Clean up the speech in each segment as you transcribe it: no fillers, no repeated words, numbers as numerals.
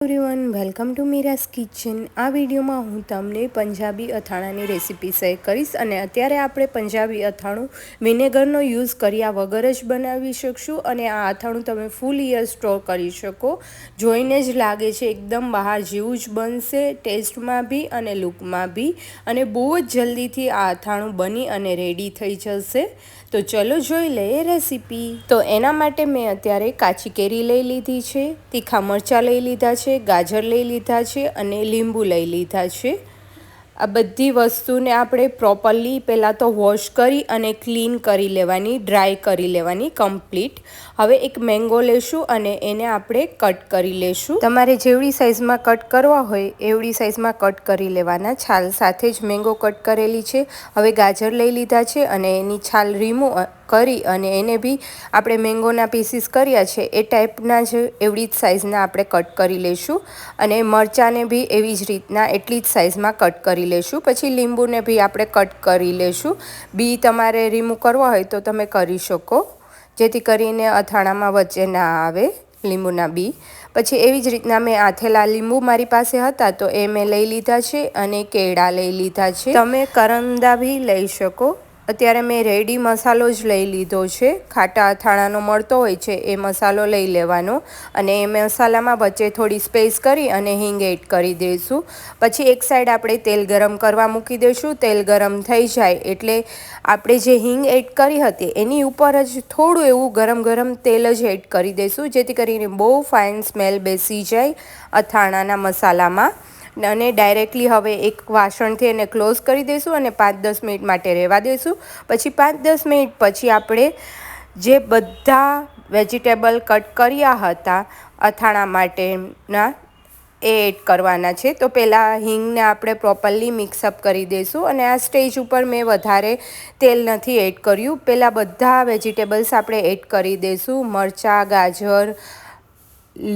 Everyone welcome to Meera's kitchen. આ વિડીયોમાં હું તમને પંજાબી અથાણાની રેસીપી શેર કરીશ અને અત્યારે આપણે પંજાબી અથાણું વિનેગરનો યુઝ કર્યા વગર જ બનાવી શકશું અને આ અથાણું તમે ફૂલ યર સ્ટોર કરી શકો। જોઈને જ લાગે છે એકદમ બહાર જેવું જ બનશે, ટેસ્ટમાં બી અને લુકમાં બી, અને બહુ જ જલ્દીથી આ અથાણું બની અને રેડી થઈ જશે। તો ચલો જોઈ લઈએ રેસીપી। તો એના માટે મેં અત્યારે કાચી કેરી લઈ લીધી છે, તીખા મરચાં લઈ લીધા છે, ગાજર લઈ લીધા છે અને લીંબુ લઈ લીધા છે। આ બધી વસ્તુને આપણે પ્રોપરલી પહેલાં તો વોશ કરી અને ક્લીન કરી લેવાની, ડ્રાય કરી લેવાની કમ્પ્લીટ। હવે એક મેંગો લેશું અને એને આપણે કટ કરી લેશું। તમારે જેવડી સાઇઝમાં કટ કરવા હોય એવડી સાઇઝમાં કટ કરી લેવાના। છાલ સાથે જ મેંગો કટ કરેલી છે। હવે ગાજર લઈ લીધા છે અને એની છાલ રીમૂવ કરી અને એને બી આપણે મેંગોના પીસીસ કર્યા છે એ ટાઈપના જ એવડી જ સાઇઝના આપણે કટ કરી લઈશું અને મરચાંને બી એવી જ રીતના એટલી જ સાઇઝમાં કટ કરી લઈશું। પછી લીંબુને બી આપણે કટ કરી લઈશું। બી તમારે રીમૂવ કરવા હોય તો તમે કરી શકો, જેથી કરીને અથાણામાં વચ્ચે ના આવે લીંબુના બી। પછી એવી જ રીતના મેં આથેલા લીંબુ મારી પાસે હતા તો એ મેં લઈ લીધા છે અને કેળા લઈ લીધા છે। તમે કરંદા બી લઈ શકો। અત્યારે મેં રેડી મસાલો જ લઈ લીધો છે, ખાટા અથાણાનો મળતો હોય છે એ મસાલો લઈ લેવાનો અને એ મસાલામાં વચ્ચે થોડી સ્પેસ કરી અને હિંગ એડ કરી દઈશું। પછી એક સાઈડ આપણે તેલ ગરમ કરવા મૂકી દઈશું। તેલ ગરમ થઈ જાય એટલે આપણે જે હિંગ એડ કરી હતી એની ઉપર જ થોડું એવું ગરમ ગરમ તેલ જ એડ કરી દઈશું, જેથી કરીને બહુ ફાઇન સ્મેલ બેસી જાય અથાણાના મસાલામાં। અને ડાયરેક્ટલી હવે એક વાસણથી એને ક્લોઝ કરી દઈશું અને 5-10 મિનિટ માટે રહેવા દઈશું। પછી 5-10 મિનિટ પછી આપણે જે બધા વેજીટેબલ કટ કર્યા હતા અથાણા માટેના એ એડ કરવાના છે। તો પહેલાં હિંગને આપણે પ્રોપરલી મિક્સઅપ કરી દઈશું અને આ સ્ટેજ ઉપર મેં વધારે તેલ નથી એડ કર્યું। પહેલાં બધા વેજીટેબલ્સ આપણે એડ કરી દઈશું, મરચાં, ગાજર,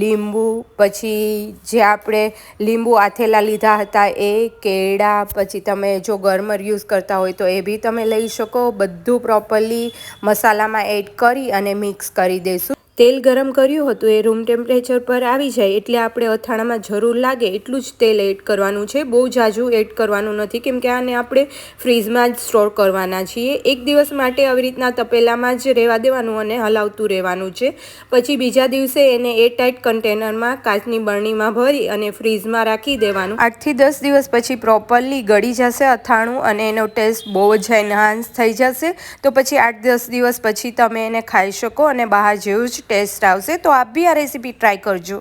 લીંબુ, પછી જે આપણે લીંબુ આથેલા લીધા હતા એ, કેળા, પછી તમે જો ગરમર યુઝ કરતા હોય તો એ બી તમે લઈ શકો। બધું પ્રોપરલી મસાલામાં એડ કરી અને મિક્સ કરી દઈશું। તેલ ગરમ કર્યું હતું એ રૂમ ટેમ્પરેચર પર આવી જાય એટલે આપણે અથાણામાં જરૂર લાગે એટલું જ તેલ એડ કરવાનું છે, બહુ ઝાઝું એડ કરવાનું નથી, કેમ કે આને આપણે ફ્રીઝમાં જ સ્ટોર કરવાના છીએ। એક દિવસ માટે આવી રીતના તપેલામાં જ રહેવા દેવાનું અને હલાવતું રહેવાનું છે। પછી બીજા દિવસે એને એરટાઇટ કન્ટેનરમાં કાચની બરણીમાં ભરી અને ફ્રીઝમાં રાખી દેવાનું। 8 થી 10 દિવસ પછી પ્રોપરલી ગળી જશે અથાણું અને એનો ટેસ્ટ બહુ જ એનહાન્સ થઈ જશે। તો પછી 8-10 દિવસ પછી તમે એને ખાઈ શકો અને બહાર જેવું જ ટેસ્ટ આવશે। તો આપ બી આ રેસીપી ટ્રાય કરજો।